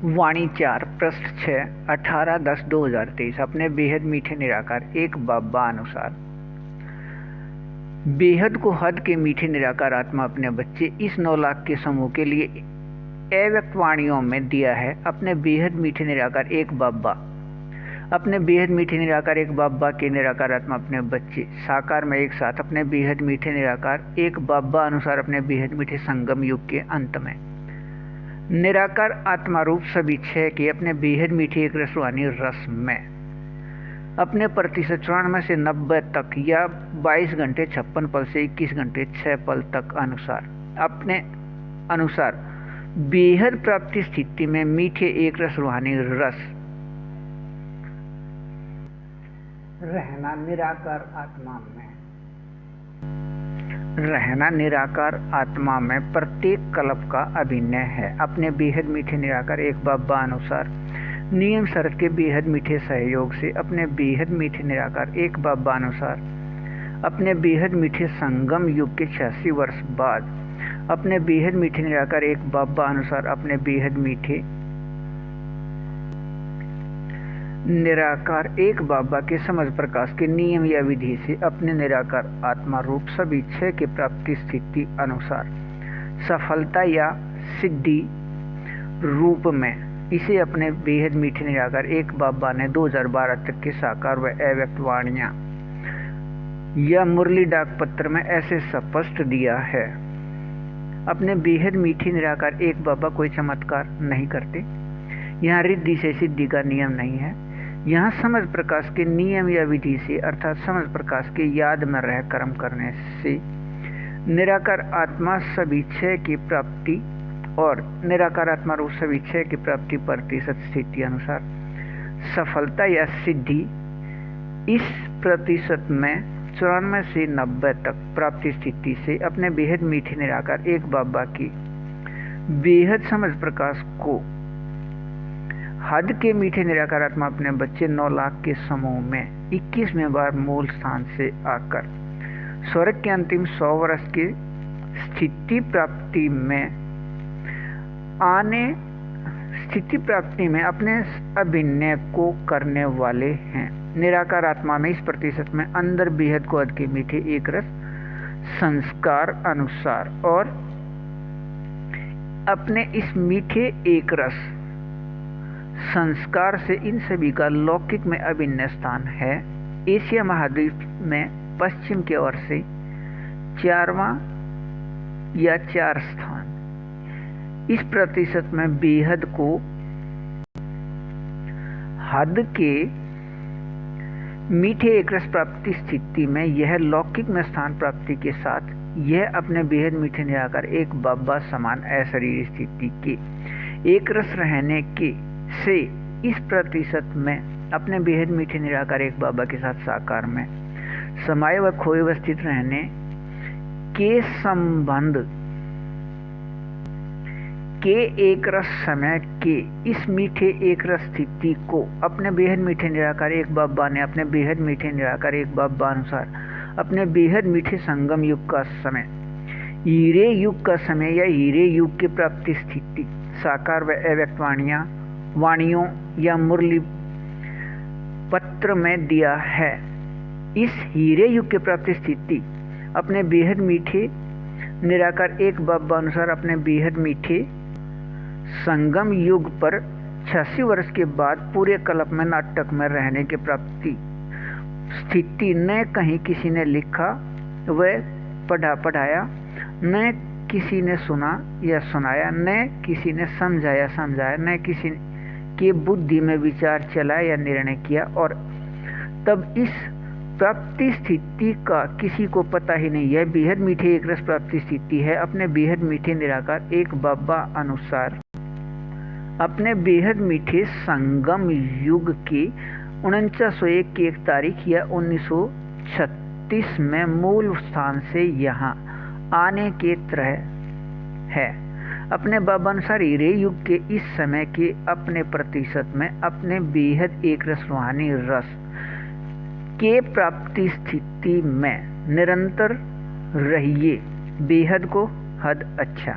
वाणी 4 पृष्ठ 6 18/10/2023 अपने बेहद मीठे निराकार एक बाबा अनुसार। बेहद को हद के मीठे निराकार आत्मा अपने बच्चे इस 9 लाख के समूह के लिए अव्यक्त वाणियों में दिया है। अपने बेहद मीठे निराकार एक बाबा अपने बेहद मीठे निराकार एक बाबा के निराकार आत्मा अपने बच्चे साकार में एक साथ अपने बेहद मीठे निराकार एक बाबा अनुसार अपने बेहद मीठे संगम युग के अंत में निराकार आत्मा रूप सभी छह के अपने बेहद मीठे एक रसवानी रस में अपने प्रतिशत 94 से 90 तक या 22 घंटे 56 पल से 21 घंटे 6 पल तक अनुसार अपने अनुसार बेहद प्राप्ति स्थिति में मीठे एक रस रूहानी रस रहना निराकार आत्मा में प्रत्येक कल्प का अभिनय है। अपने बेहद मीठे निराकार एक बाबा अनुसार नियम शर्त के बेहद मीठे सहयोग से अपने बेहद मीठे निराकार एक बाबा अनुसार अपने बेहद मीठे संगम युग के 86 वर्ष बाद अपने बेहद मीठे निराकार एक बाबा अनुसार अपने बेहद मीठे निराकार एक बाबा के समझ प्रकाश के नियम या विधि से अपने निराकार आत्मा रूप सभी छह के प्राप्ति स्थिति अनुसार सफलता या सिद्धि रूप में इसे अपने बेहद मीठे निराकार एक बाबा ने 2012 तक के साकार व अव्यक्त वाणियां या मुरली डाक पत्र में ऐसे स्पष्ट दिया है। अपने बेहद मीठे निराकार एक बाबा कोई चमत्कार नहीं करते। यहाँ रिद्धि से सिद्धि का नियम नहीं है। यहाँ समझ प्रकाश के नियम या विधि से अर्थात समझ प्रकाश के याद में रह कर्म करने से निराकार आत्मा सभी छह की प्राप्ति और निराकार आत्मा रूप सभी छह की प्राप्ति प्रतिशत स्थिति अनुसार सफलता या सिद्धि इस प्रतिशत में 94 से 90 तक प्राप्ति स्थिति से अपने बेहद मीठे निराकार एक बाबा की बेहद समझ प्रकाश को हद के मीठे निराकार आत्मा अपने बच्चे 9 लाख के समूह में 21वें बार मूल स्थान से आकर स्वर्ग के अंतिम 100 वर्ष की स्थिति प्राप्ति में अपने अभिनय को करने वाले हैं। निराकार आत्मा में इस प्रतिशत में अंदर बेहद को हद के मीठे एक रस संस्कार अनुसार और अपने इस मीठे एक रस संस्कार से इन सभी का लौकिक में अभिन्न स्थान है। एशिया महाद्वीप में पश्चिम की ओर से 4वां या 4 स्थान इस प्रतिशत में बेहद को हद के मीठे एक रस प्राप्ति स्थिति में यह लौकिक में स्थान प्राप्ति के साथ यह अपने बेहद मीठे निराकार एक बाबा समान अशरीर स्थिति के एक रस रहने के से इस प्रतिशत में अपने बेहद मीठे निराकार एक बाबा के साथ साकार में समाये व खोए व स्थित रहने के संबंध के एक रस समय के इस मीठे एक रस स्थिति को अपने बेहद मीठे निराकार एक बाबा ने अपने बेहद मीठे निराकार एक बाबा अनुसार अपने बेहद मीठे संगम युग का समय हीरे युग का समय या हीरे युग की प्राप्ति स्थिति साकार व अव्यक्त वाणियों या मुरली पत्र में दिया है। इस हीरे युग की प्राप्ति स्थिति अपने बेहद मीठे निराकार एक बाबा अनुसार अपने बेहद मीठे संगम युग पर 86 वर्ष के बाद पूरे कल्प में नाटक में रहने की प्राप्ति स्थिति न कहीं किसी ने लिखा व पढ़ाया, न किसी ने सुना या सुनाया, न किसी ने समझाया, न किसी के बुद्धि में विचार चला या निर्णय किया और तब इस प्राप्ति स्थिति का किसी को पता ही नहीं। यह बेहद मीठे एक रस प्राप्ति स्थिति है। अपने बेहद मीठे निराकार एक बाबा अनुसार अपने बेहद मीठे संगम युग के 4901 की 1 तारीख या 1936 में मूल स्थान से यहाँ आने के तरह है। अपने बाबा अनुसार हीरे युग के इस समय के अपने प्रतिशत में अपने बेहद एक रस रूहानी रस के प्राप्ति स्थिति में निरंतर रहिए। बेहद को हद अच्छा।